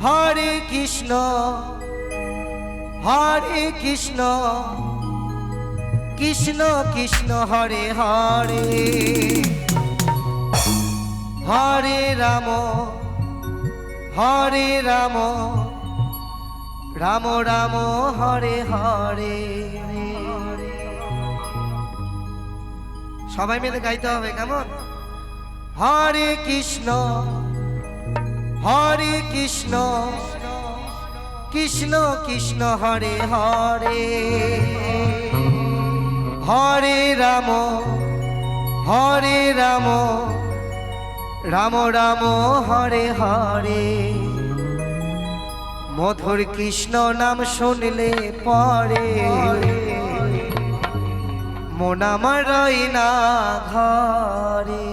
হরে কৃষ্ণ কৃষ্ণ কৃষ্ণ হরে হরে হরে রাম রাম রাম হরে হরে। সবাই মিলে গাইতে হবে, কেমন? হরে কৃষ্ণ কৃষ্ণ কৃষ্ণ হরে হরে হরে রাম রাম রাম হরে হরে। মধুর কৃষ্ণ নাম শুনলে পরে মন আমার রয় না ঘরে।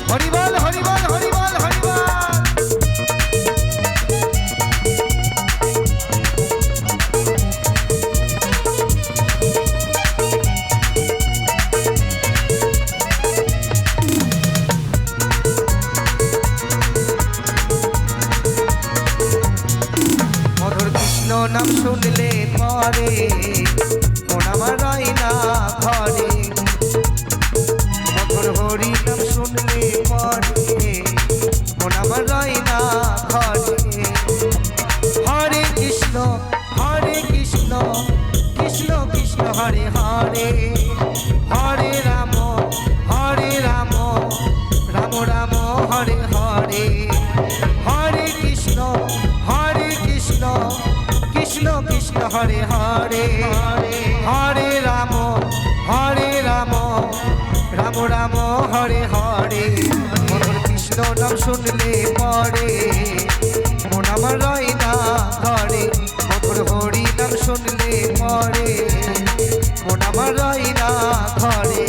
হরিবল হরিবল হরিবল হরিবল। মধুর কৃষ্ণ নাম শুনলে পরে মন আমার রয় না ঘরে। মধুর হরি নাম শুনলে পরে মন আমার রয় না ঘরে। হরে কৃষ্ণ কৃষ্ণ কৃষ্ণ হরে হরে হরে রাম রাম রাম হরে হরে। হরে কৃষ্ণ কৃষ্ণ কৃষ্ণ হরে হরে হরে রাম রাম রাম হরে হরে। মধুর কৃষ্ণ নাম শুনলে পরে মন আমার রয় না ঘরে। মধুর হরি নাম শুনলে পরে মন আমার রয় না ঘরে।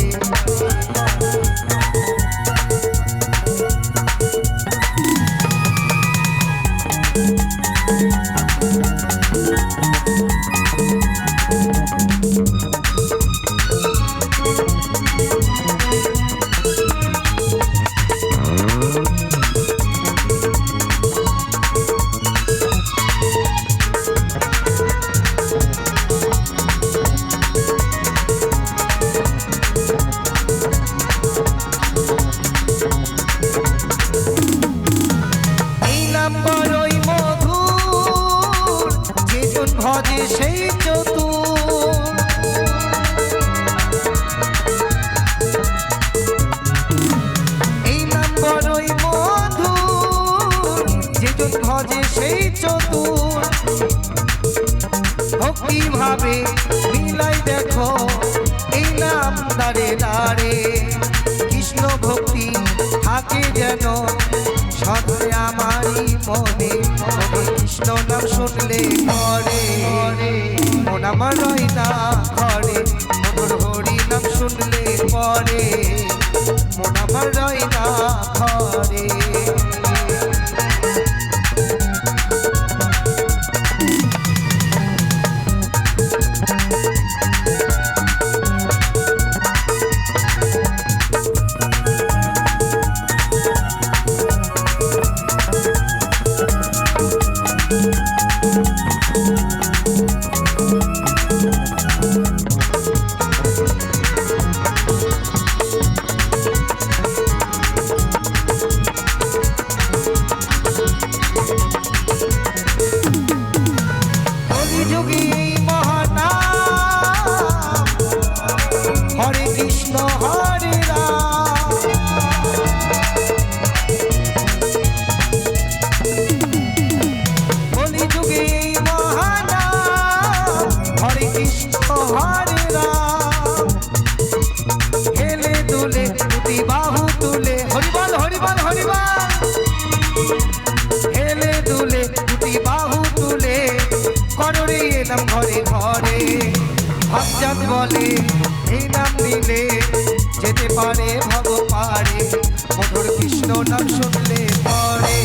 ভজে সেই চতুর এই নাম বড়ই মধুর যেজন ভজে সেই চতুর। ভক্তি ভাবে মিলাই দেখো এই নাম দাঁড়ে দাঁড়ে। কৃষ্ণ ভক্তি থাকে যেন সদে আমারই মনে। কৃষ্ণ নাম শুনলে পরে মন আমার রয় না ঘরে। মধুর হরি নাম শুনলে পরে মন আমার রয় না ঘরে। হরে কৃষ্ণ হরে রাম কলি যুগে মহানাম। হরে কৃষ্ণ হরে রাম হেলে দুলে দুটি বাহু তুলে হরিবল হরিবল হরিবল। হেলে দুলে দুটি বাহু তুলে কররে এলাম ঘরে ঘরে। ভক্তজন বলে এই নাম নিলে যেতে পারে ভব পারে। মধুর কৃষ্ণ নাম শুনলে পরে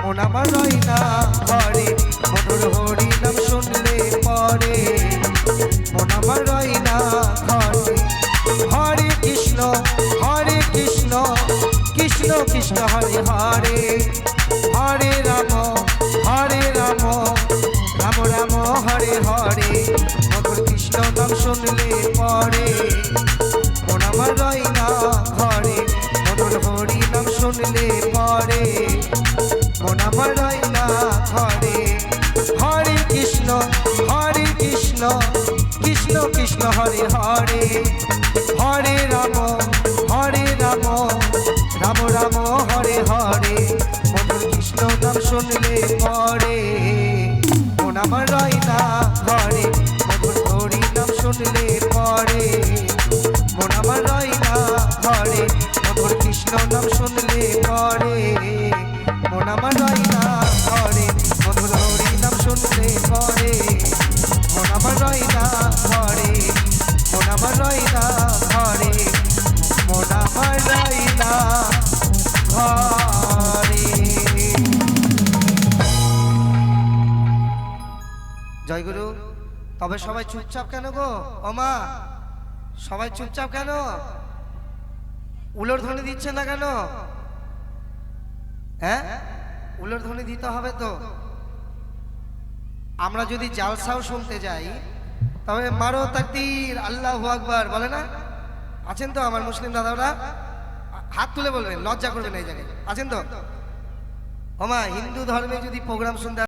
মন আমার রয় না ঘরে। মধুর হরি নাম শুনলে পরে কৃষ্ণ হরে হরে, হরে রাম রাম রাম হরে হরে। মধুর কৃষ্ণ নাম শুনলে পরে মন আমার রয় না ঘরে, মধুর হরি নাম শুনলে পরে মন আমার রয় না ঘরে। হরে কৃষ্ণ কৃষ্ণ কৃষ্ণ হরে হরে, হরে রাম রাম রাম হরে হরে। মধুর কৃষ্ণ নাম শুনলে পরে মন আমার রয় না ঘরে, মধুর হরি নাম শুনলে পরে মন আমার রয় না ঘরে। মধুর কৃষ্ণ নাম শুনলে পরে মন আমার রয় না ঘরে, মধুর হরি নাম শুনলে পরে মন আমার রয় না ঘরে, মন আমার রয় না ঘরে, মন আমার রয় না ঘরে। জয়গুরু। তবে সবাই চুপচাপ কেন গো? ও মা, সবাই চুপচাপ কেন? উলোর ধ্বনি দিচ্ছে না কেন? হ্যাঁ, উলোর ধ্বনি দিতে হবে তো। আমরা যদি জালসাও শুনতে যাই তবে মারো তাকবীর আল্লাহু আকবার বলে না? আছেন তো আমার মুসলিম দাদারা? হাত তুলে বলবেন, লজ্জা করবেন এই জায়গায়। আছেন তো? ওমা, হিন্দু ধর্মে যদি প্রোগ্রাম শুনতে